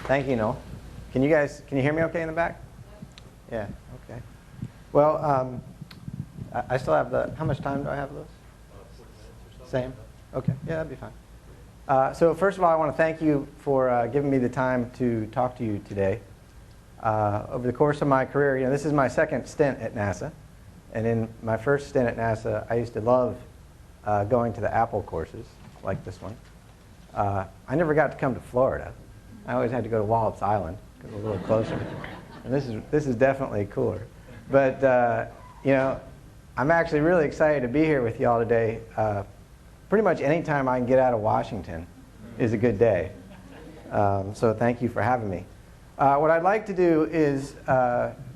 Thank you, Noel. Can you hear me okay in the back? Yeah, okay. Well, I still have how much time do I have, Louis? 40 minutes or so. Same? Okay, yeah, that'd be fine. So first of all, I want to thank you for giving me the time to talk to you today. Over the course of my career, this is my second stint at NASA. And in my first stint at NASA, I used to love going to the Apple courses, like this one. I never got to come to Florida. I always had to go to Wallops Island, because it was a little closer. And this is definitely cooler. But, I'm actually really excited to be here with you all today. Pretty much any time I can get out of Washington is a good day. So thank you for having me. What I'd like to do is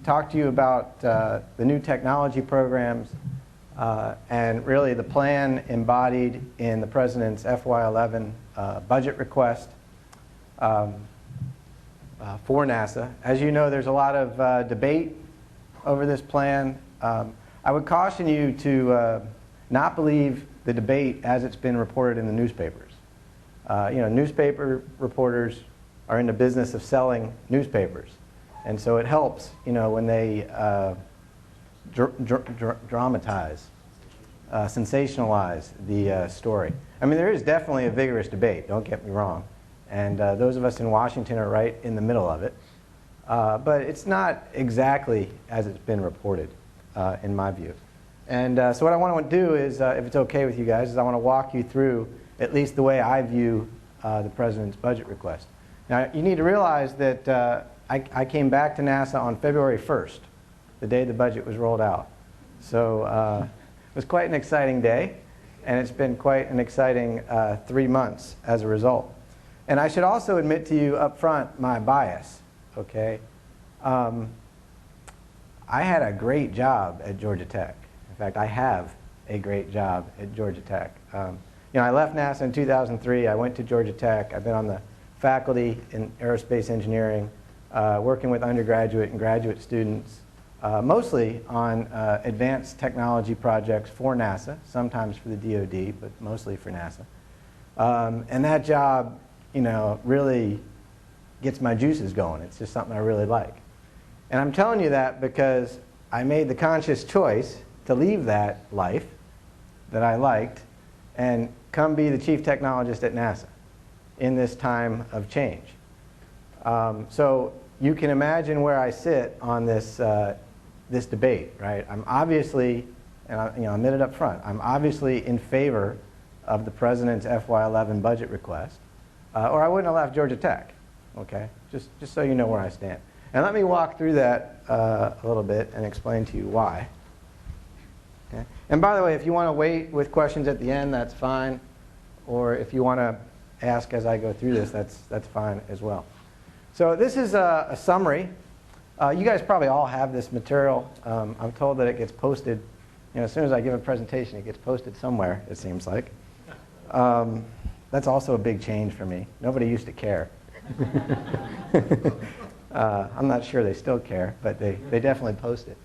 talk to you about the new technology programs and really the plan embodied in the President's FY11 budget request for NASA. As you know, there's a lot of debate over this plan. I would caution you to not believe the debate as it's been reported in the newspapers. Newspaper reporters are in the business of selling newspapers. And so it helps, when they dramatize, sensationalize the story. I mean, there is definitely a vigorous debate, don't get me wrong. And those of us in Washington are right in the middle of it. But it's not exactly as it's been reported, in my view. And so what I want to do is, if it's okay with you guys, is I want to walk you through at least the way I view the President's budget request. Now, you need to realize that I came back to NASA on February 1st, the day the budget was rolled out. So it was quite an exciting day, and it's been quite an exciting 3 months as a result. And I should also admit to you up front my bias, okay? I had a great job at Georgia Tech. In fact, I have a great job at Georgia Tech. I left NASA in 2003. I went to Georgia Tech. I've been on the faculty in aerospace engineering, working with undergraduate and graduate students, mostly on advanced technology projects for NASA, sometimes for the DoD, but mostly for NASA. And that job, really gets my juices going. It's just something I really like. And I'm telling you that because I made the conscious choice to leave that life that I liked and come be the Chief Technologist at NASA in this time of change. So you can imagine where I sit on this, this debate, right? I'm obviously, and I admit it up front, I'm obviously in favor of the President's FY11 budget request, or I wouldn't have left Georgia Tech, okay? Just so you know where I stand. And let me walk through that a little bit and explain to you why. Okay? And by the way, if you want to wait with questions at the end, that's fine. Or if you want to ask as I go through this, that's fine as well. So this is a summary. You guys probably all have this material. I'm told that it gets posted. As soon as I give a presentation, it gets posted somewhere, it seems like. That's also a big change for me. Nobody used to care. I'm not sure they still care, but they definitely post it.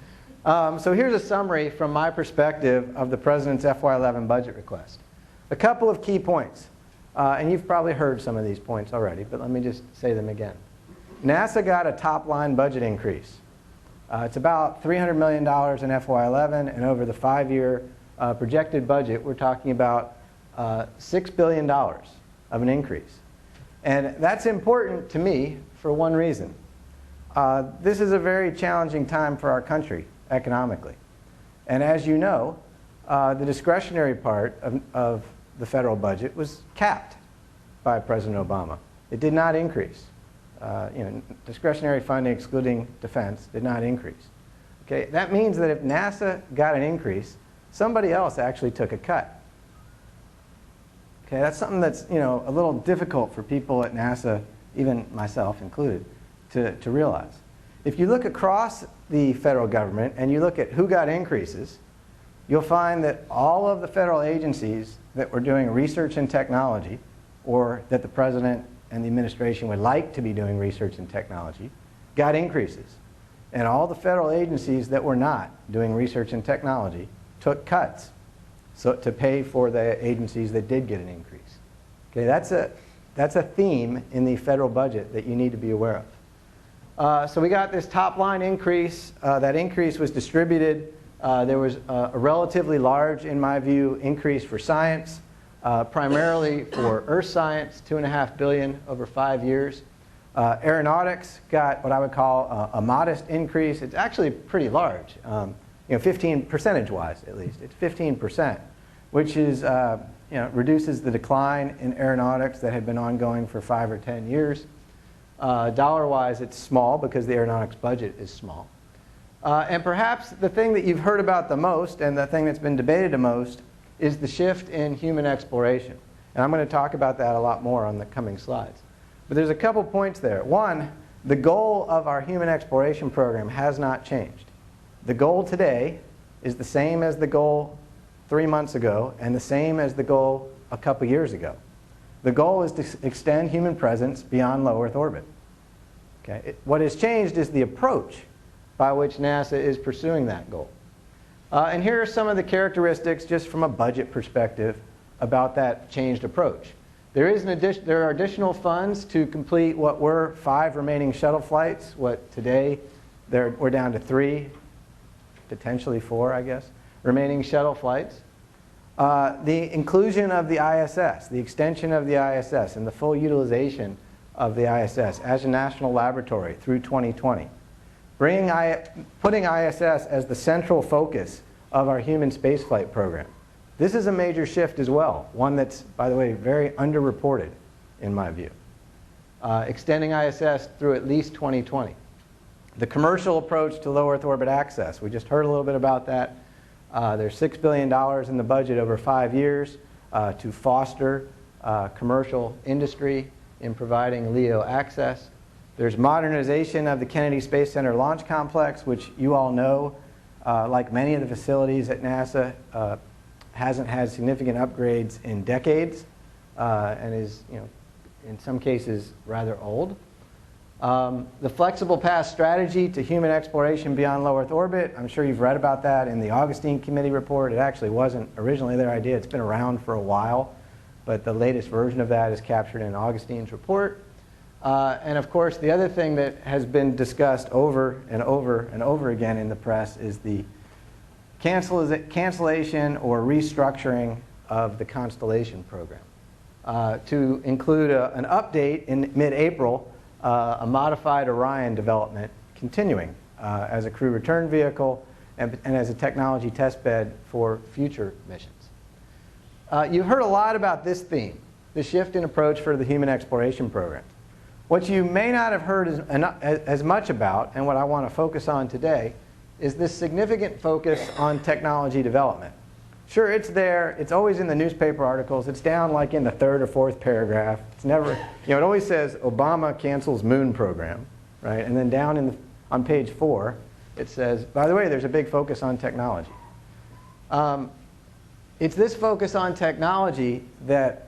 So here's a summary from my perspective of the President's FY11 budget request. A couple of key points. And you've probably heard some of these points already, but let me just say them again. NASA got a top-line budget increase. It's about $300 million in FY11, and over the 5-year projected budget, we're talking about $6 billion of an increase. And that's important to me for one reason. This is a very challenging time for our country economically. And as you know, the discretionary part of the federal budget was capped by President Obama. It did not increase. Discretionary funding excluding defense did not increase. Okay, that means that if NASA got an increase, somebody else actually took a cut. Okay, that's something that's a little difficult for people at NASA, even myself included, to realize. If you look across the federal government and you look at who got increases, you'll find that all of the federal agencies that were doing research and technology, or that the President and the administration would like to be doing research and technology, got increases. And all the federal agencies that were not doing research and technology took cuts to pay for the agencies that did get an increase. Okay, that's That's a theme in the federal budget that you need to be aware of. So we got this top line increase. That increase was distributed. There was a relatively large, in my view, increase for science, primarily for earth science, $2.5 billion over 5 years. Aeronautics got what I would call a modest increase. It's actually pretty large, 15 percentage-wise at least. It's 15%, which is reduces the decline in aeronautics that had been ongoing for 5 or 10 years. Dollar-wise, it's small because the aeronautics budget is small. And perhaps the thing that you've heard about the most and the thing that's been debated the most is the shift in human exploration. And I'm going to talk about that a lot more on the coming slides. But there's a couple points there. One, the goal of our human exploration program has not changed. The goal today is the same as the goal 3 months ago and the same as the goal a couple years ago. The goal is to extend human presence beyond low Earth orbit. Okay? What has changed is the approach by which NASA is pursuing that goal. And here are some of the characteristics, just from a budget perspective, about that changed approach. There are additional funds to complete what were 5 remaining shuttle flights. What today, we're down to 3, potentially 4, I guess, remaining shuttle flights. The inclusion of the ISS, the extension of the ISS, and the full utilization of the ISS as a national laboratory through 2020. Putting ISS as the central focus of our human spaceflight program. This is a major shift as well, one that's, by the way, very underreported in my view. Extending ISS through at least 2020. The commercial approach to low Earth orbit access, we just heard a little bit about that. There's $6 billion in the budget over 5 years to foster commercial industry in providing LEO access. There's modernization of the Kennedy Space Center Launch Complex, which you all know, like many of the facilities at NASA, hasn't had significant upgrades in decades and is, in some cases, rather old. The flexible path strategy to human exploration beyond low Earth orbit, I'm sure you've read about that in the Augustine Committee report. It actually wasn't originally their idea. It's been around for a while, but the latest version of that is captured in Augustine's report. And of course, the other thing that has been discussed over and over and over again in the press is the cancellation or restructuring of the Constellation program. To include an update in mid-April, a modified Orion development continuing as a crew return vehicle and as a technology test bed for future missions. You've heard a lot about this theme, the shift in approach for the human exploration program. What you may not have heard as much about, and what I want to focus on today, is this significant focus on technology development. Sure, it's there. It's always in the newspaper articles. It's down like in the 3rd or 4th paragraph. It's never, it always says Obama cancels moon program, right? And then down on page 4, it says, by the way, there's a big focus on technology. It's this focus on technology that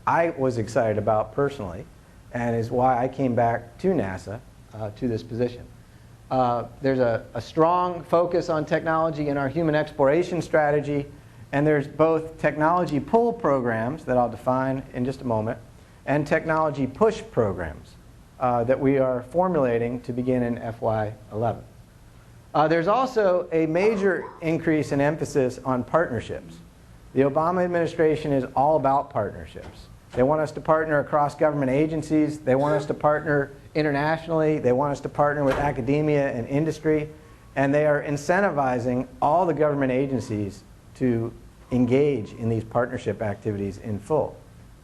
I was excited about personally, and is why I came back to NASA to this position. There's a strong focus on technology in our human exploration strategy, and there's both technology pull programs that I'll define in just a moment, and technology push programs that we are formulating to begin in FY11. There's also a major increase in emphasis on partnerships. The Obama administration is all about partnerships. They want us to partner across government agencies. They want us to partner internationally. They want us to partner with academia and industry. And they are incentivizing all the government agencies to engage in these partnership activities in full,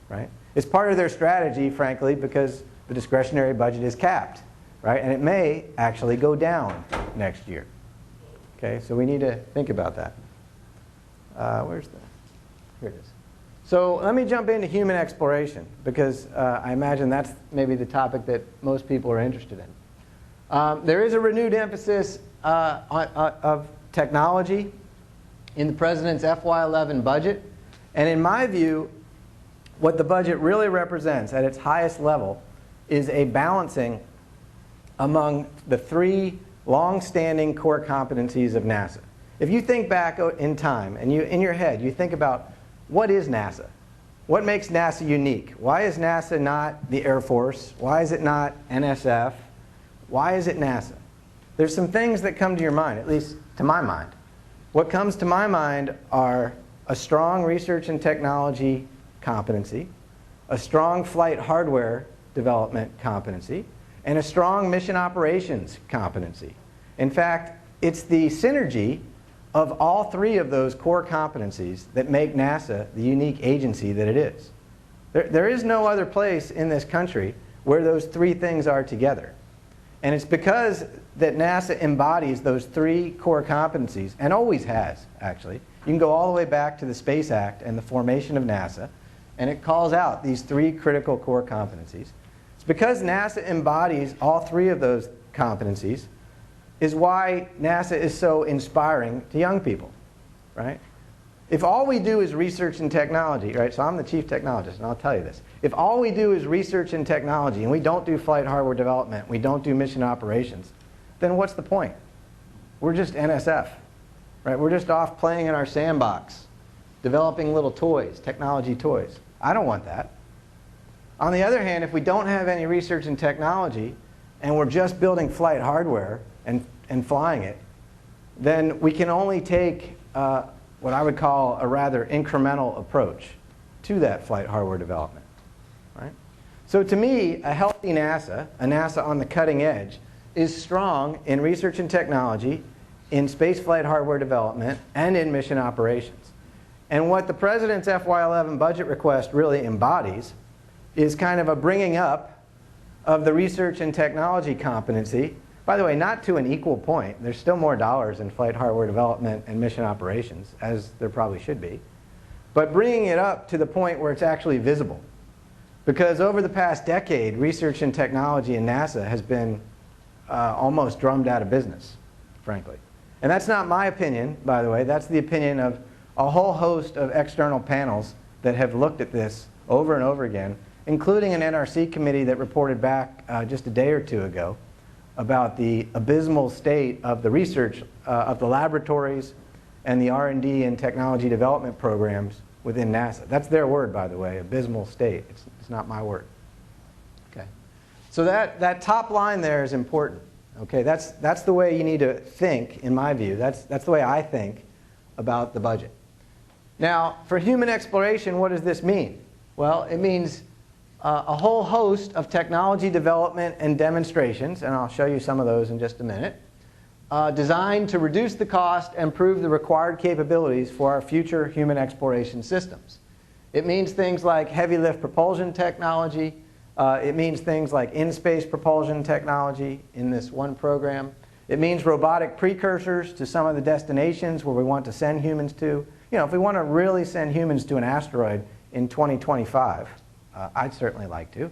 right? It's part of their strategy, frankly, because the discretionary budget is capped, right? And it may actually go down next year. Okay, so we need to think about that. Here it is. So let me jump into human exploration, because I imagine that's maybe the topic that most people are interested in. There is a renewed emphasis of technology in the President's FY11 budget. And in my view, what the budget really represents at its highest level is a balancing among the 3 long-standing core competencies of NASA. If you think back in time, and in your head, you think about what is NASA? What makes NASA unique? Why is NASA not the Air Force? Why is it not NSF? Why is it NASA? There's some things that come to your mind, at least to my mind. What comes to my mind are a strong research and technology competency, a strong flight hardware development competency, and a strong mission operations competency. In fact, it's the synergy of all three of those core competencies that make NASA the unique agency that it is. There is no other place in this country where those three things are together. And it's because that NASA embodies those three core competencies, and always has, actually. You can go all the way back to the Space Act and the formation of NASA, and it calls out these three critical core competencies. It's because NASA embodies all three of those competencies is why NASA is so inspiring to young people, right? If all we do is research and technology, right? So I'm the chief technologist, and I'll tell you this. If all we do is research and technology, and we don't do flight hardware development, we don't do mission operations, then what's the point? We're just NSF, right? We're just off playing in our sandbox, developing little toys, technology toys. I don't want that. On the other hand, if we don't have any research and technology, and we're just building flight hardware and flying it, then we can only take what I would call a rather incremental approach to that flight hardware development, right? So to me, a healthy NASA, a NASA on the cutting edge, is strong in research and technology, in space flight hardware development, and in mission operations. And what the President's FY11 budget request really embodies is kind of a bringing up of the research and technology competency. By the way, not to an equal point. There's still more dollars in flight hardware development and mission operations, as there probably should be. But bringing it up to the point where it's actually visible. Because over the past decade, research and technology in NASA has been almost drummed out of business, frankly. And that's not my opinion, by the way. That's the opinion of a whole host of external panels that have looked at this over and over again, including an NRC committee that reported back just a day or two ago about the abysmal state of the research of the laboratories and the R&D and technology development programs within NASA. That's their word, by the way, abysmal state. It's not my word. Okay. So that top line there is important. Okay, that's the way you need to think, in my view. That's the way I think about the budget. Now, for human exploration, what does this mean? Well, it means a whole host of technology development and demonstrations, and I'll show you some of those in just a minute, designed to reduce the cost and improve the required capabilities for our future human exploration systems. It means things like heavy lift propulsion technology. It means things like in-space propulsion technology in this one program. It means robotic precursors to some of the destinations where we want to send humans to. You know, if we want to really send humans to an asteroid in 2025, I'd certainly like to.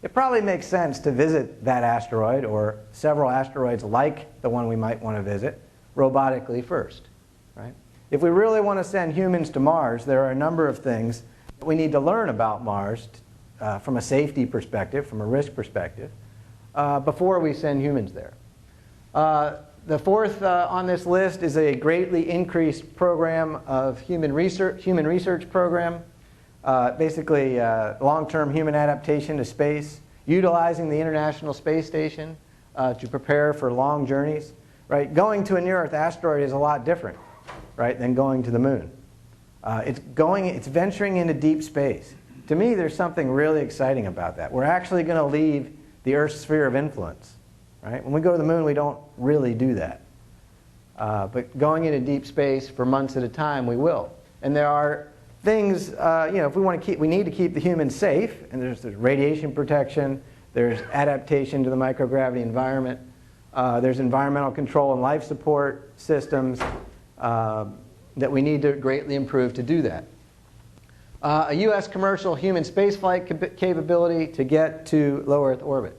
It probably makes sense to visit that asteroid or several asteroids like the one we might want to visit robotically first, right? If we really want to send humans to Mars, there are a number of things that we need to learn about Mars from a safety perspective, from a risk perspective, before we send humans there. The fourth on this list is a greatly increased program of human research program. Basically, long-term human adaptation to space, utilizing the International Space Station to prepare for long journeys. Right? Going to a near-Earth asteroid is a lot different, right, than going to the moon. It's venturing into deep space. To me, there's something really exciting about that. We're actually going to leave the Earth's sphere of influence. Right? When we go to the moon, we don't really do that. But going into deep space for months at a time, we will. And there are things, if we need to keep the humans safe, and there's radiation protection, there's adaptation to the microgravity environment, there's environmental control and life support systems that we need to greatly improve to do that. A U.S. commercial human spaceflight capability to get to low Earth orbit.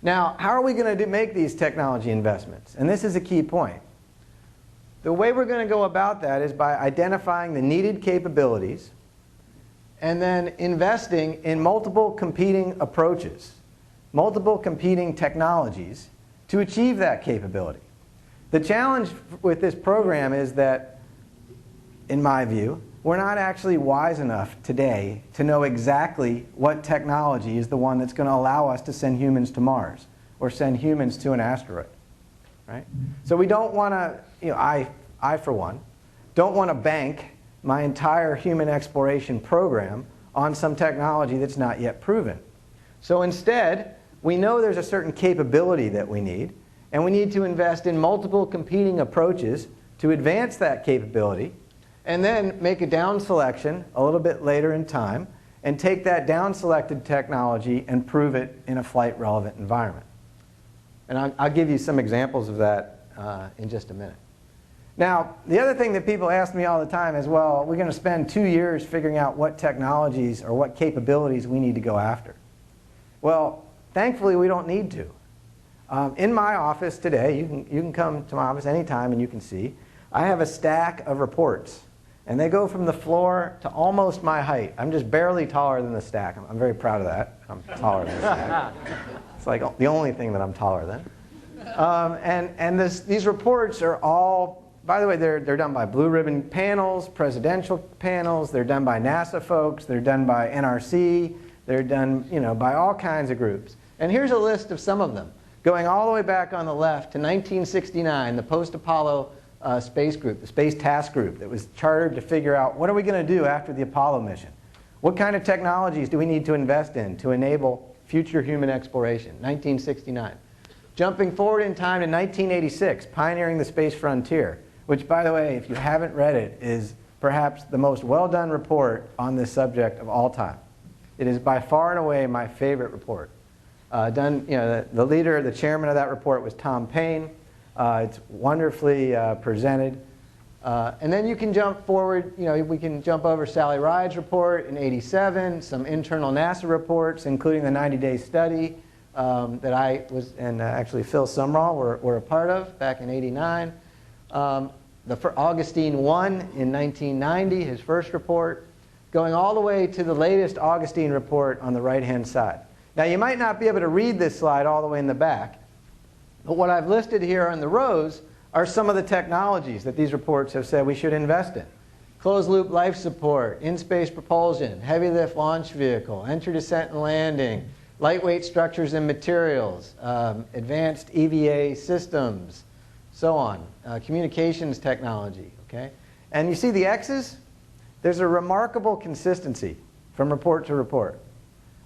Now, how are we going to make these technology investments? And this is a key point. The way we're going to go about that is by identifying the needed capabilities and then investing in multiple competing approaches, multiple competing technologies to achieve that capability. The challenge with this program is that, in my view, we're not actually wise enough today to know exactly what technology is the one that's going to allow us to send humans to Mars or send humans to an asteroid. Right? So we don't want to, I for one, don't want to bank my entire human exploration program on some technology that's not yet proven. So instead, we know there's a certain capability that we need, and we need to invest in multiple competing approaches to advance that capability, and then make a down selection a little bit later in time, and take that down selected technology and prove it in a flight relevant environment. And I'll give you some examples of that in just a minute. Now, the other thing that people ask me all the time is, well, we're going to spend 2 years figuring out what technologies or what capabilities we need to go after. Well, thankfully, we don't need to. In my office today, you can come to my office anytime and you can see, I have a stack of reports. And they go from the floor to almost my height. I'm just barely taller than the stack. I'm very proud of that. I'm taller than the stack. It's like the only thing that I'm taller than. These reports are all, by the way, they're done by blue ribbon panels, presidential panels. They're done by NASA folks. They're done by NRC. They're done by all kinds of groups. And here's a list of some of them. Going all the way back on the left to 1969, the post-Apollo space group, the Space Task Group that was chartered to figure out what are we going to do after the Apollo mission? What kind of technologies do we need to invest in to enable future human exploration? 1969. Jumping forward in time to 1986, Pioneering the Space Frontier, which, by the way, if you haven't read it, is perhaps the most well-done report on this subject of all time. It is by far and away my favorite report. The leader, the chairman of that report was Tom Paine. It's wonderfully presented. And then you can jump forward, we can jump over Sally Ride's report in '87, some internal NASA reports, including the 90-day study that I was, and actually Phil Sumrall were a part of back in '89. Augustine 1 in 1990, his first report, going all the way to the latest Augustine report on the right-hand side. Now, you might not be able to read this slide all the way in the back, but what I've listed here on the rows are some of the technologies that these reports have said we should invest in. Closed-loop life support, in-space propulsion, heavy-lift launch vehicle, entry, descent, and landing, lightweight structures and materials, advanced EVA systems, so on, communications technology. Okay? And you see the X's? There's a remarkable consistency from report to report.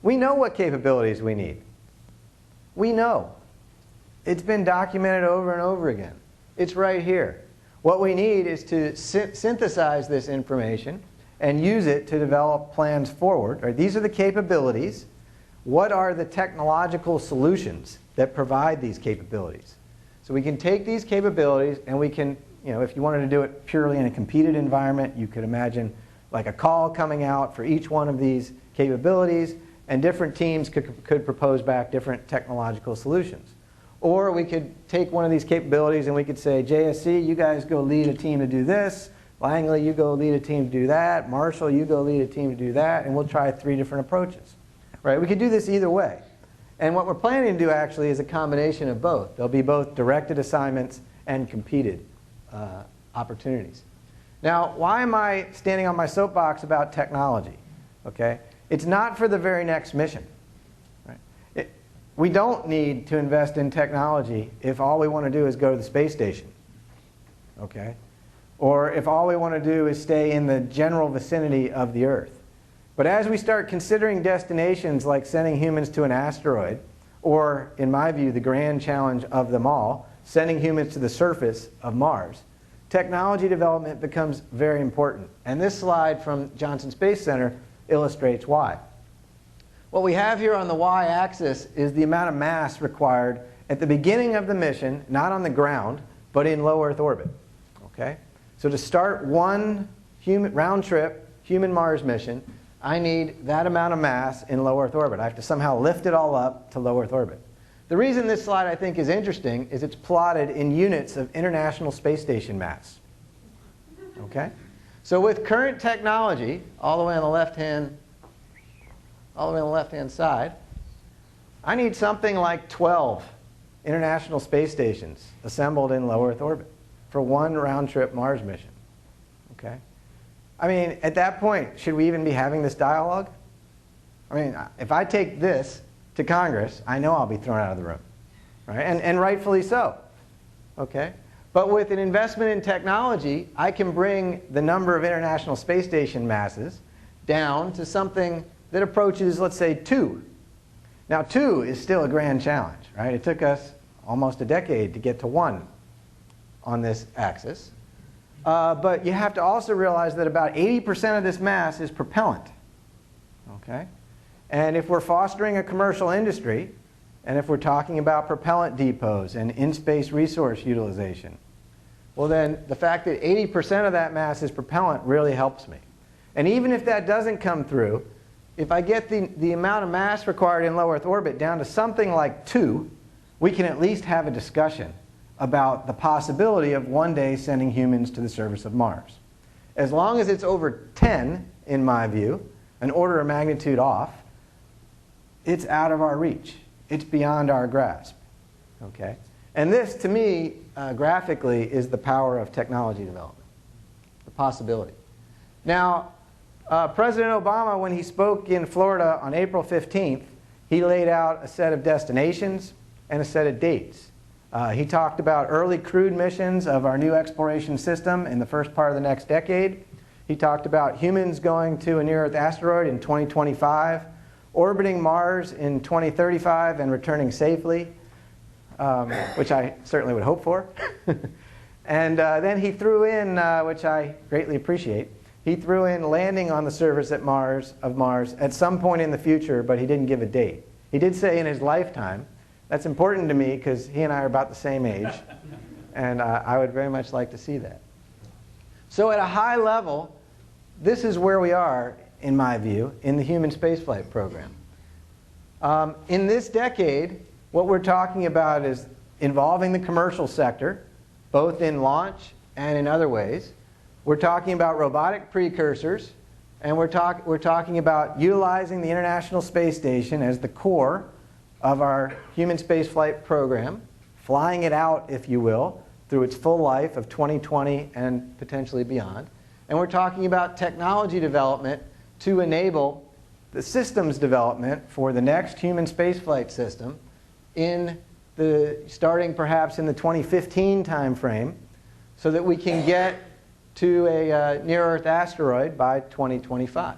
We know what capabilities we need. We know. It's been documented over and over again. It's right here. What we need is to synthesize this information and use it to develop plans forward. Right? These are the capabilities. What are the technological solutions that provide these capabilities? So we can take these capabilities and we can, if you wanted to do it purely in a competed environment, you could imagine like a call coming out for each one of these capabilities, and different teams could propose back different technological solutions. Or we could take one of these capabilities and we could say, JSC, you guys go lead a team to do this. Langley, you go lead a team to do that. Marshall, you go lead a team to do that. And we'll try 3 different approaches. Right? We could do this either way. And what we're planning to do actually is a combination of both. There'll be both directed assignments and competed opportunities. Now, why am I standing on my soapbox about technology? Okay? It's not for the very next mission. Right? We don't need to invest in technology if all we want to do is go to the space station. Okay? Or if all we want to do is stay in the general vicinity of the Earth. But as we start considering destinations like sending humans to an asteroid, or, in my view, the grand challenge of them all, sending humans to the surface of Mars, technology development becomes very important. And this slide from Johnson Space Center illustrates why. What we have here on the y-axis is the amount of mass required at the beginning of the mission, not on the ground, but in low Earth orbit. Okay? So to start one round-trip human Mars mission, I need that amount of mass in low Earth orbit. I have to somehow lift it all up to low Earth orbit. The reason this slide, I think, is interesting is it's plotted in units of International Space Station mass. Okay? So with current technology, all the way on the left-hand side, I need something like 12 International Space Stations assembled in low Earth orbit for one round-trip Mars mission. Okay? I mean, at that point, should we even be having this dialogue? I mean, if I take this to Congress, I know I'll be thrown out of the room, right? And rightfully so, okay? But with an investment in technology, I can bring the number of International Space Station masses down to something that approaches, let's say, 2. Now, 2 is still a grand challenge, right? It took us almost a decade to get to 1 on this axis. But you have to also realize that about 80% of this mass is propellant, okay? And if we're fostering a commercial industry, and if we're talking about propellant depots and in-space resource utilization, well then the fact that 80% of that mass is propellant really helps me. And even if that doesn't come through, if I get the amount of mass required in low Earth orbit down to something like 2, we can at least have a discussion about the possibility of one day sending humans to the surface of Mars. As long as it's over 10, in my view, an order of magnitude off, it's out of our reach. It's beyond our grasp, okay? And this, to me, graphically, is the power of technology development, the possibility. Now, President Obama, when he spoke in Florida on April 15th, he laid out a set of destinations and a set of dates. He talked about early crewed missions of our new exploration system in the first part of the next decade. He talked about humans going to a near-Earth asteroid in 2025, orbiting Mars in 2035 and returning safely, which I certainly would hope for. And then he threw in, which I greatly appreciate, he threw in landing on the surface of Mars at some point in the future, but he didn't give a date. He did say in his lifetime. That's important to me because he and I are about the same age, and I would very much like to see that. So at a high level, this is where we are, in my view, in the human spaceflight program. In this decade, what we're talking about is involving the commercial sector, both in launch and in other ways. We're talking about robotic precursors, and we're talking about utilizing the International Space Station as the core of our human spaceflight program, flying it out, if you will, through its full life of 2020 and potentially beyond. And we're talking about technology development to enable the systems development for the next human spaceflight system starting perhaps in the 2015 timeframe, so that we can get to a near-Earth asteroid by 2025.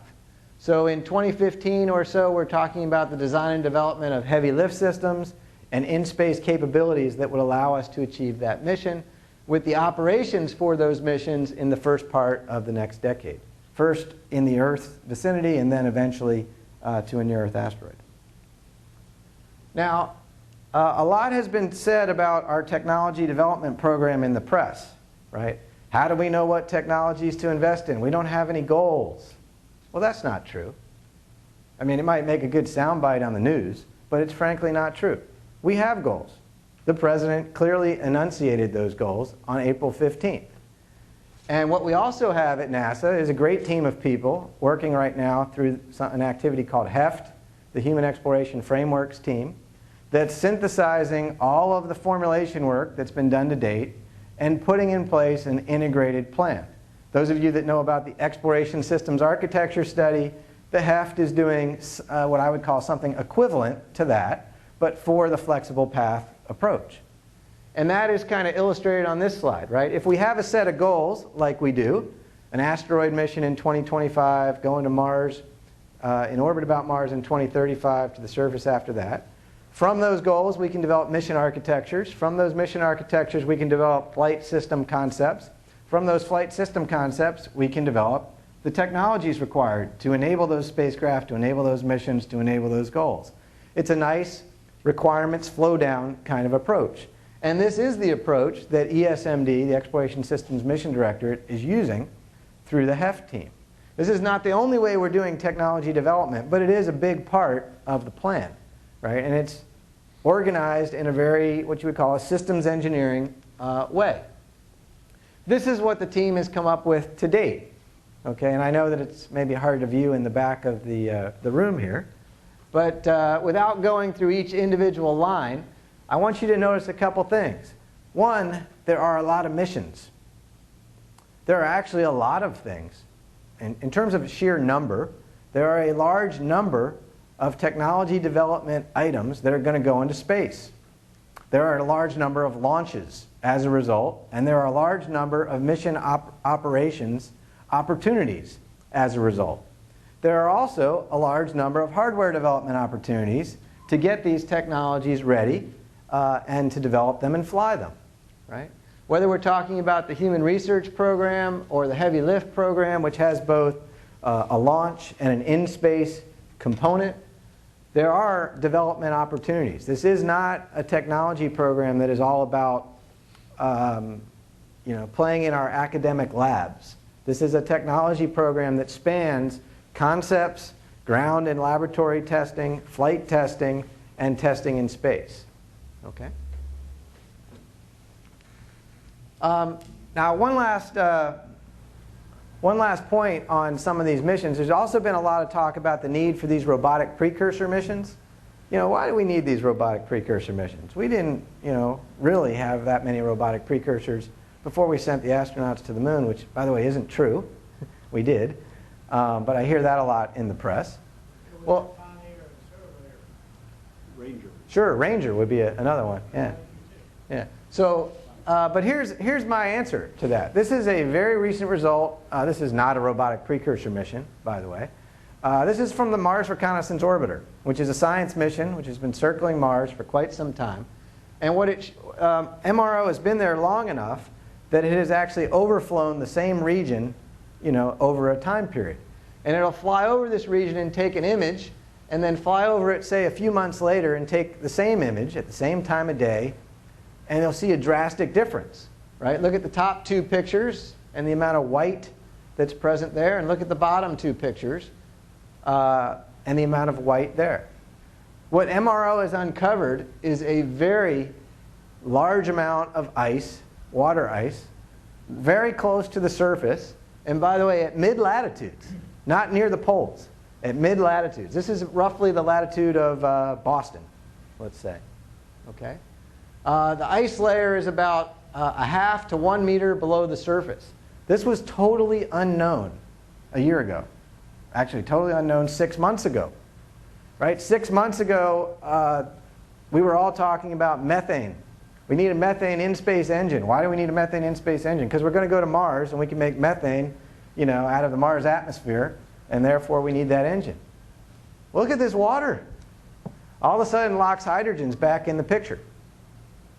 So in 2015 or so, we're talking about the design and development of heavy lift systems and in-space capabilities that would allow us to achieve that mission, with the operations for those missions in the first part of the next decade. First in the Earth vicinity, and then eventually to a near-Earth asteroid. Now, a lot has been said about our technology development program in the press, right? How do we know what technologies to invest in? We don't have any goals. Well, that's not true. I mean, it might make a good soundbite on the news, but it's frankly not true. We have goals. The President clearly enunciated those goals on April 15th. And what we also have at NASA is a great team of people working right now through an activity called HEFT, the Human Exploration Frameworks team, that's synthesizing all of the formulation work that's been done to date and putting in place an integrated plan. Those of you that know about the Exploration Systems Architecture Study, the HEFT is doing what I would call something equivalent to that, but for the flexible path approach. And that is kind of illustrated on this slide, right? If we have a set of goals, like we do, an asteroid mission in 2025, going to Mars, in orbit about Mars in 2035, to the surface after that. From those goals, we can develop mission architectures. From those mission architectures, we can develop flight system concepts. From those flight system concepts, we can develop the technologies required to enable those spacecraft, to enable those missions, to enable those goals. It's a nice requirements flow down kind of approach. And this is the approach that ESMD, the Exploration Systems Mission Directorate, is using through the HEFT team. This is not the only way we're doing technology development, but it is a big part of the plan, right? And it's organized in a very, what you would call a systems engineering way. This is what the team has come up with to date. Okay, and I know that it's maybe hard to view in the back of the room here, but without going through each individual line, I want you to notice a couple things. One, there are a lot of missions. There are actually a lot of things in terms of sheer number, there are a large number of technology development items that are going to go into space. There are a large number of launches as a result, and there are a large number of mission operations opportunities as a result. There are also a large number of hardware development opportunities to get these technologies ready and to develop them and fly them, right? Whether we're talking about the Human Research Program or the Heavy Lift Program, which has both a launch and an in-space component, there are development opportunities. This is not a technology program that is all about playing in our academic labs. This is a technology program that spans concepts, ground and laboratory testing, flight testing, and testing in space. Okay? Now, one last point on some of these missions. There's also been a lot of talk about the need for these robotic precursor missions. Why do we need these robotic precursor missions? We didn't, really have that many robotic precursors before we sent the astronauts to the moon, which, by the way, isn't true. We did. But I hear that a lot in the press. Well, Ranger. Sure, Ranger would be another one. Yeah. Yeah. So, but here's my answer to that. This is a very recent result. This is not a robotic precursor mission, by the way. This is from the Mars Reconnaissance Orbiter, which is a science mission which has been circling Mars for quite some time. And what MRO has been there long enough that it has actually overflown the same region, over a time period. And it'll fly over this region and take an image, and then fly over it, say, a few months later and take the same image at the same time of day, and you'll see a drastic difference, right? Look at the top two pictures and the amount of white that's present there, and look at the bottom two pictures and the amount of white there. What MRO has uncovered is a very large amount of ice, water ice, very close to the surface, and by the way, at mid-latitudes, not near the poles, at mid-latitudes. This is roughly the latitude of Boston, let's say. Okay? The ice layer is about a half to 1 meter below the surface. This was totally unknown a year ago. Actually, totally unknown 6 months ago. Right? 6 months ago, we were all talking about methane. We need a methane in-space engine. Why do we need a methane in-space engine? Because we're going to go to Mars, and we can make methane, out of the Mars atmosphere, and therefore we need that engine. Look at this water. All of a sudden, LOX hydrogen's back in the picture.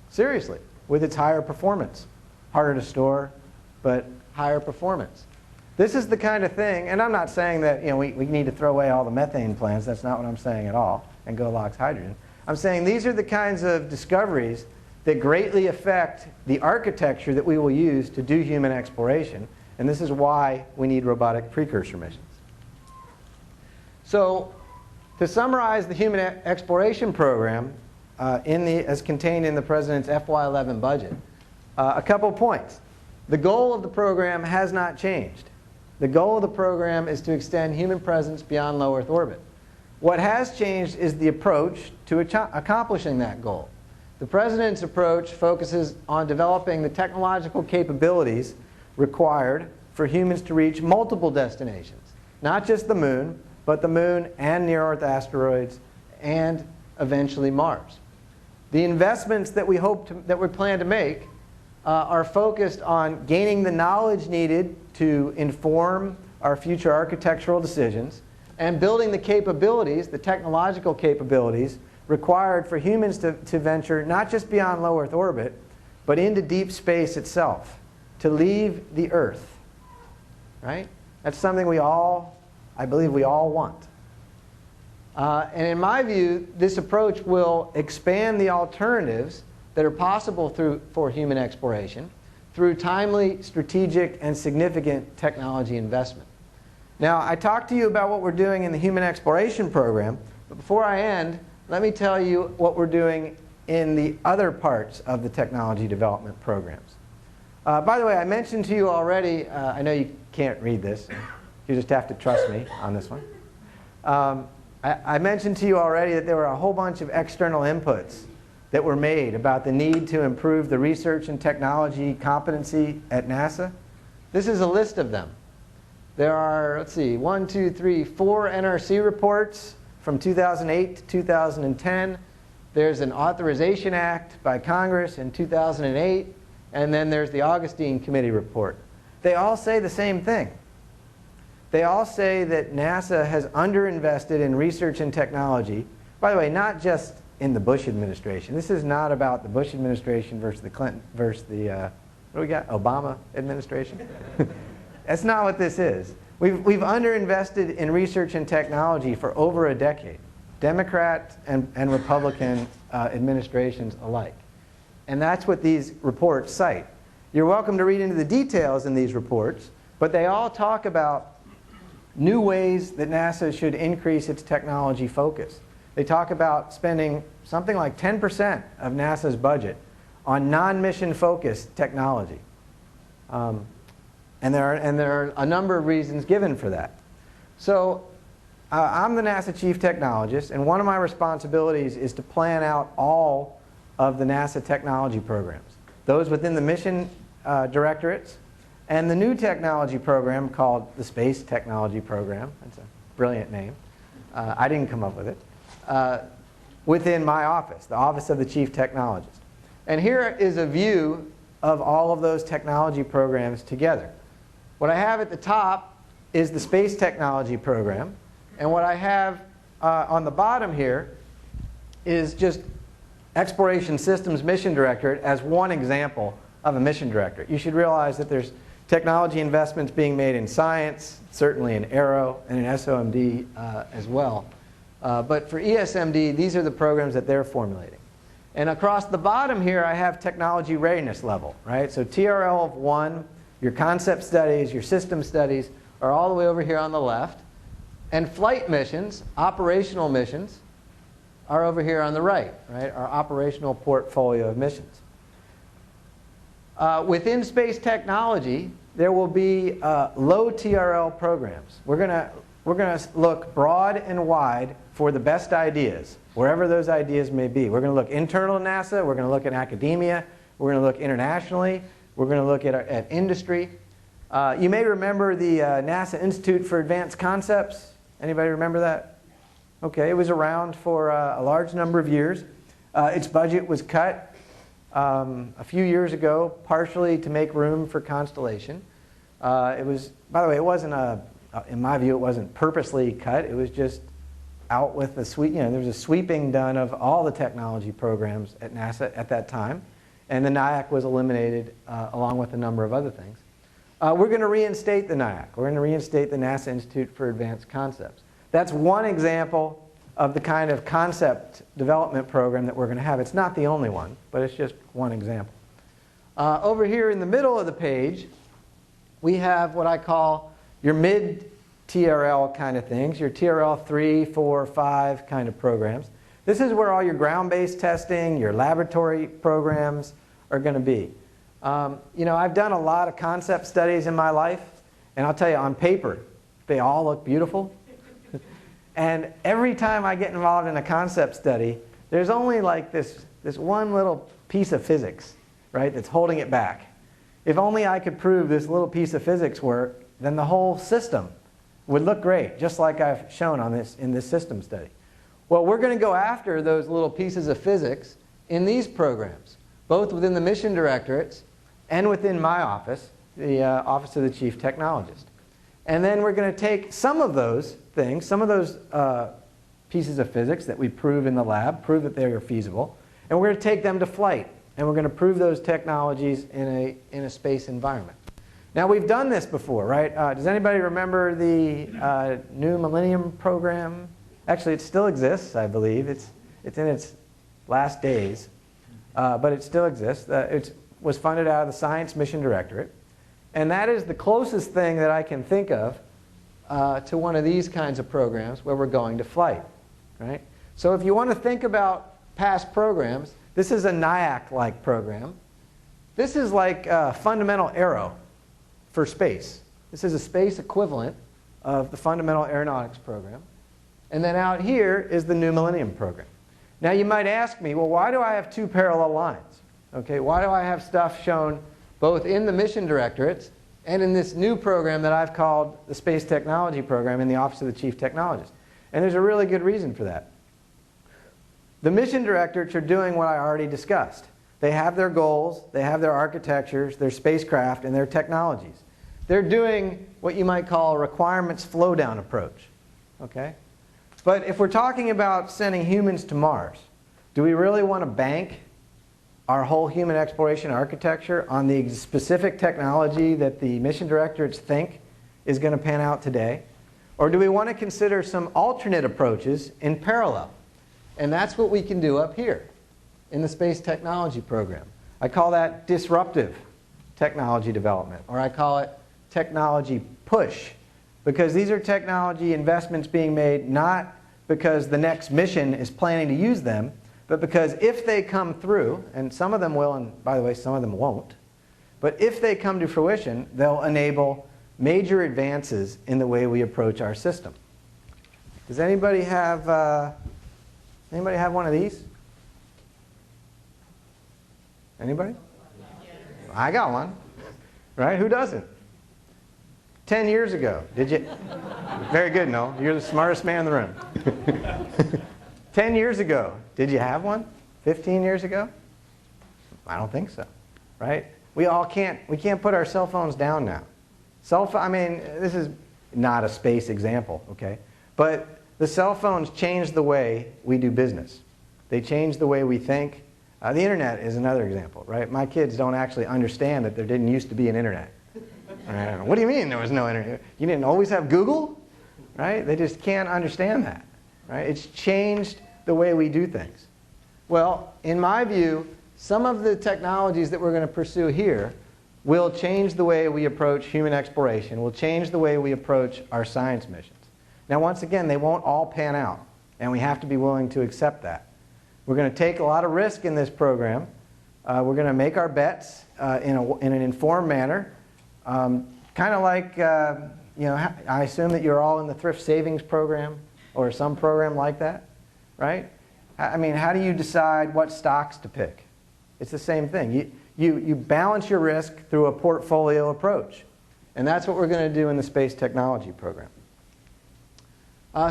Seriously, with its higher performance. Harder to store, but higher performance. This is the kind of thing, and I'm not saying that we need to throw away all the methane plants. That's not what I'm saying at all, and go LOX hydrogen. I'm saying these are the kinds of discoveries that greatly affect the architecture that we will use to do human exploration, and this is why we need robotic precursor missions. So, to summarize the human exploration program as contained in the President's FY11 budget, a couple points. The goal of the program has not changed. The goal of the program is to extend human presence beyond low Earth orbit. What has changed is the approach to accomplishing that goal. The President's approach focuses on developing the technological capabilities required for humans to reach multiple destinations. Not just the moon, but the moon and near-Earth asteroids and eventually Mars. The investments that we plan to make are focused on gaining the knowledge needed to inform our future architectural decisions and building the capabilities, the technological capabilities, required for humans to venture not just beyond low Earth orbit, but into deep space itself, to leave the Earth. Right? That's something I believe we all want. And in my view, this approach will expand the alternatives that are possible for human exploration through timely, strategic, and significant technology investment. Now, I talked to you about what we're doing in the Human Exploration Program, but before I end, let me tell you what we're doing in the other parts of the technology development programs. By the way, I mentioned to you already, I know you can't read this, you just have to trust me on this one. I mentioned to you already that there were a whole bunch of external inputs that were made about the need to improve the research and technology competency at NASA. This is a list of them. There are, let's see, 1, 2, 3, 4 NRC reports from 2008 to 2010. There's an Authorization Act by Congress in 2008. And then there's the Augustine Committee report. They all say the same thing. They all say that NASA has underinvested in research and technology. By the way, not just in the Bush administration. This is not about the Bush administration versus the Clinton versus the what do we got? Obama administration. That's not what this is. We've underinvested in research and technology for over a decade, Democrat and Republican administrations alike. And that's what these reports cite. You're welcome to read into the details in these reports, but they all talk about new ways that NASA should increase its technology focus. They talk about spending something like 10% of NASA's budget on non-mission focused technology. And there are a number of reasons given for that. So I'm the NASA Chief Technologist, and one of my responsibilities is to plan out all of the NASA technology programs, those within the mission directorates, and the new technology program called the Space Technology Program. That's a brilliant name. I didn't come up with it. Within my office, the Office of the Chief Technologist. And here is a view of all of those technology programs together. What I have at the top is the Space Technology Program. And what I have on the bottom here is just Exploration Systems Mission Directorate as one example of a mission directorate. You should realize that there's technology investments being made in science, certainly in Aero, and in SOMD as well. But for ESMD, these are the programs that they're formulating. And across the bottom here, I have technology readiness level, right? So TRL of 1, your concept studies, your system studies are all the way over here on the left. And flight missions, operational missions, are over here on the right, our operational portfolio of missions. Within space technology, there will be low TRL programs. We're going to look broad and wide for the best ideas, wherever those ideas may be. We're going to look internal to NASA. We're going to look at academia. We're going to look internationally. We're going to look at industry. You may remember the NASA Institute for Advanced Concepts. Anybody remember that? Okay, it was around for a large number of years. Its budget was cut a few years ago, partially to make room for Constellation. It was, by the way, it wasn't in my view, it wasn't purposely cut. It was just out with the there was a sweeping done of all the technology programs at NASA at that time, and the NIAC was eliminated along with a number of other things. We're going to reinstate the NIAC. We're going to reinstate the NASA Institute for Advanced Concepts. That's one example of the kind of concept development program that we're going to have. It's not the only one, but it's just one example. Over here in the middle of the page, we have what I call your mid-TRL kind of things, your TRL 3, 4, 5 kind of programs. This is where all your ground-based testing, your laboratory programs are going to be. I've done a lot of concept studies in my life, and I'll tell you, on paper, they all look beautiful. And every time I get involved in a concept study, there's only like this one little piece of physics, that's holding it back. If only I could prove this little piece of physics work, then the whole system would look great, just like I've shown in this system study. Well, we're going to go after those little pieces of physics in these programs, both within the mission directorates and within my office, the Office of the Chief Technologist. And then we're going to take some of those things, some of those pieces of physics that we prove in the lab, prove that they are feasible, and we're going to take them to flight, and we're going to prove those technologies in a space environment. Now, we've done this before, right? Does anybody remember the new Millennium Program? Actually, it still exists, I believe. It's in its last days, but it still exists. It was funded out of the Science Mission Directorate. And that is the closest thing that I can think of to one of these kinds of programs where we're going to flight, right? So if you want to think about past programs, this is a NIAC-like program. This is like fundamental aero for space. This is a space equivalent of the fundamental aeronautics program. And then out here is the new Millennium Program. Now you might ask me, well, why do I have two parallel lines? Okay, why do I have stuff shown both in the mission directorates and in this new program that I've called the Space Technology Program in the Office of the Chief Technologist. And there's a really good reason for that. The mission directorates are doing what I already discussed. They have their goals, they have their architectures, their spacecraft, and their technologies. They're doing what you might call a requirements flow-down approach. Okay? But if we're talking about sending humans to Mars, do we really want to bank our whole human exploration architecture on the specific technology that the mission directorates think is going to pan out today? Or do we want to consider some alternate approaches in parallel? And that's what we can do up here in the Space Technology Program. I call that disruptive technology development, or I call it technology push, because these are technology investments being made not because the next mission is planning to use them, but because if they come through, and some of them will, and by the way, some of them won't, but if they come to fruition, they'll enable major advances in the way we approach our system. Does anybody have one of these? Anybody? I got one. Right? Who doesn't? 10 years ago, did you? Very good, Noel. You're the smartest man in the room. 10 years ago, did you have one? 15 years ago? I don't think so. Right? We can't put our cell phones down now. I mean, this is not a space example, okay? But the cell phones changed the way we do business. They changed the way we think. The internet is another example, right? My kids don't actually understand that there didn't used to be an internet. What do you mean there was no internet? You didn't always have Google? Right? They just can't understand that. Right? It's changed the way we do things. Well, in my view, some of the technologies that we're going to pursue here will change the way we approach human exploration, will change the way we approach our science missions. Now, once again, they won't all pan out, and we have to be willing to accept that. We're going to take a lot of risk in this program. We're going to make our bets in an informed manner. Kind of like, I assume that you're all in the thrift savings program or some program like that, right? I mean, how do you decide what stocks to pick? It's the same thing. You balance your risk through a portfolio approach. And that's what we're going to do in the Space Technology Program.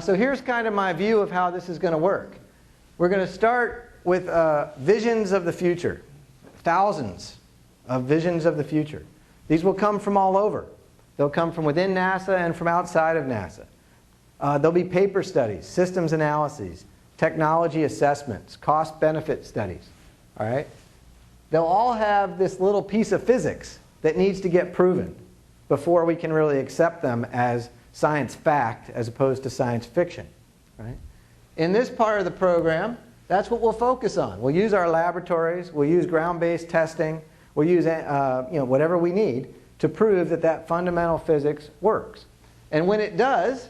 So here's kind of my view of how this is going to work. We're going to start with visions of the future, thousands of visions of the future. These will come from all over. They'll come from within NASA and from outside of NASA. There'll be paper studies, systems analyses, technology assessments, cost-benefit studies. All right? They'll all have this little piece of physics that needs to get proven before we can really accept them as science fact as opposed to science fiction. Right? In this part of the program, that's what we'll focus on. We'll use our laboratories. We'll use ground-based testing. We'll use whatever we need to prove that that fundamental physics works. And when it does,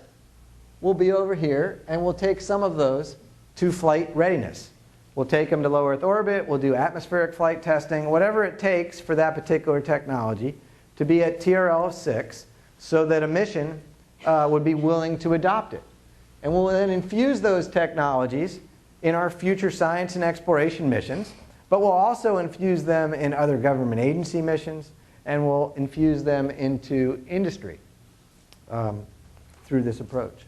we'll be over here and we'll take some of those to flight readiness. We'll take them to low Earth orbit. We'll do atmospheric flight testing, whatever it takes for that particular technology to be at TRL of 6 so that a mission would be willing to adopt it. And we'll then infuse those technologies in our future science and exploration missions, but we'll also infuse them in other government agency missions, and we'll infuse them into industry through this approach.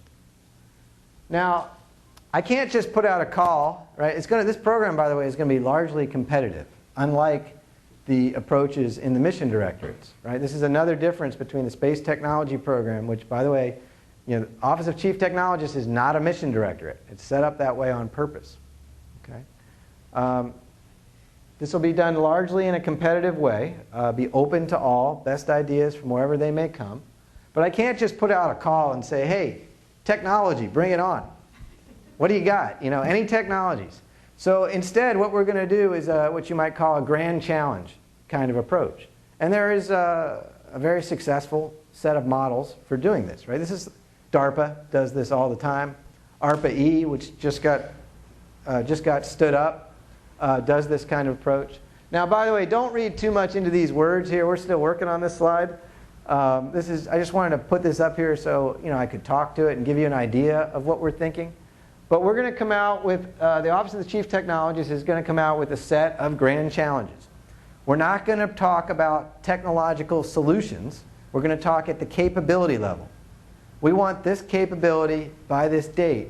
Now, I can't just put out a call, right? This program, by the way, is going to be largely competitive, unlike the approaches in the mission directorates. Right? This is another difference between the Space Technology Program, which, by the way, the Office of Chief Technologist is not a mission directorate. It's set up that way on purpose. Okay? This will be done largely in a competitive way, be open to all, best ideas from wherever they may come. But I can't just put out a call and say, hey, technology, bring it on. What do you got? Any technologies. So instead, what we're going to do is what you might call a grand challenge kind of approach. And there is a very successful set of models for doing this. Right? This is DARPA does this all the time. ARPA-E, which just got stood up, does this kind of approach. Now, by the way, don't read too much into these words here. We're still working on this slide. I just wanted to put this up here so I could talk to it and give you an idea of what we're thinking. But we're going to come out with, the Office of the Chief Technologist is going to come out with a set of grand challenges. We're not going to talk about technological solutions. We're going to talk at the capability level. We want this capability by this date.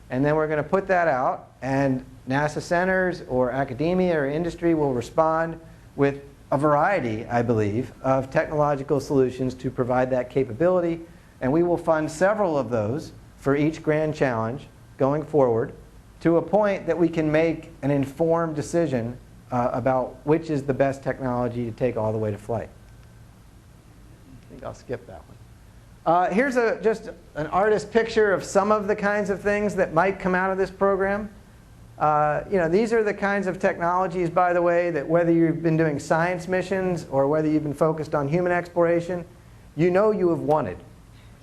And then we're going to put that out, and NASA centers or academia or industry will respond with a variety, I believe, of technological solutions to provide that capability. And we will fund several of those for each grand challenge going forward to a point that we can make an informed decision about which is the best technology to take all the way to flight. I think I'll skip that one. Here's just an artist picture of some of the kinds of things that might come out of this program. These are the kinds of technologies, by the way, that whether you've been doing science missions or whether you've been focused on human exploration, you know you have wanted.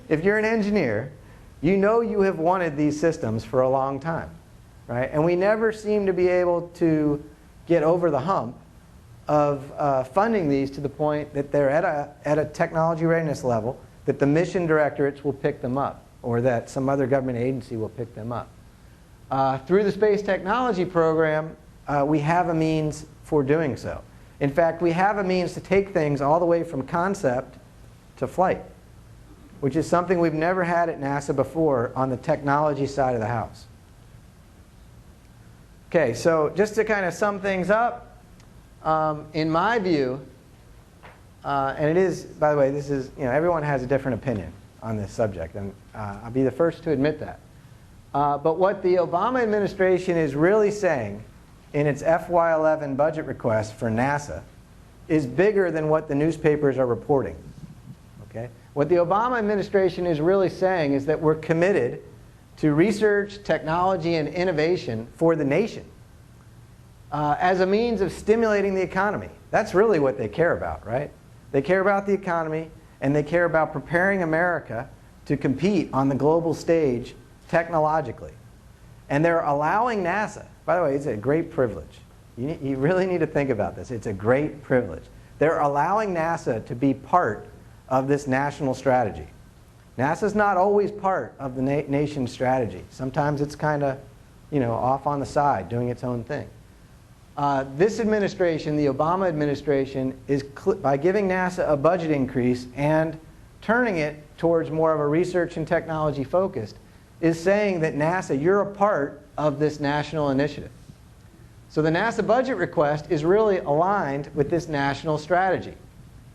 If you're an engineer, you know you have wanted these systems for a long time, right? And we never seem to be able to get over the hump of funding these to the point that they're at a technology readiness level that the mission directorates will pick them up, or that some other government agency will pick them up. Through the Space Technology Program, we have a means for doing so. In fact, we have a means to take things all the way from concept to flight, which is something we've never had at NASA before on the technology side of the house. Okay, so just to kind of sum things up, in my view, and it is, by the way, this is, everyone has a different opinion on this subject, and I'll be the first to admit that. But what the Obama administration is really saying in its FY11 budget request for NASA is bigger than what the newspapers are reporting. Okay? What the Obama administration is really saying is that we're committed to research, technology, and innovation for the nation as a means of stimulating the economy. That's really what they care about, right? They care about the economy, and they care about preparing America to compete on the global stage technologically. And they're allowing NASA, by the way, it's a great privilege. You really need to think about this. It's a great privilege. They're allowing NASA to be part of this national strategy. NASA's not always part of the nation's strategy. Sometimes it's kind of, off on the side, doing its own thing. This administration, the Obama administration, is by giving NASA a budget increase and turning it towards more of a research and technology focused, is saying that NASA, you're a part of this national initiative. So the NASA budget request is really aligned with this national strategy,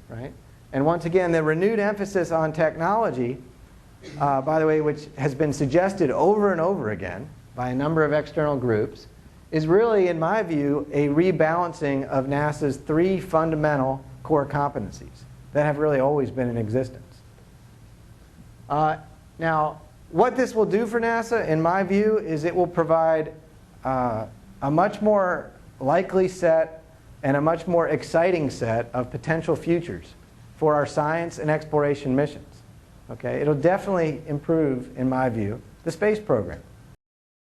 right? And once again, the renewed emphasis on technology, by the way, which has been suggested over and over again by a number of external groups, is really, in my view, a rebalancing of NASA's three fundamental core competencies that have really always been in existence. Now, what this will do for NASA, in my view, is it will provide a much more likely set and a much more exciting set of potential futures for our science and exploration missions. Okay? It'll definitely improve, in my view, the space program.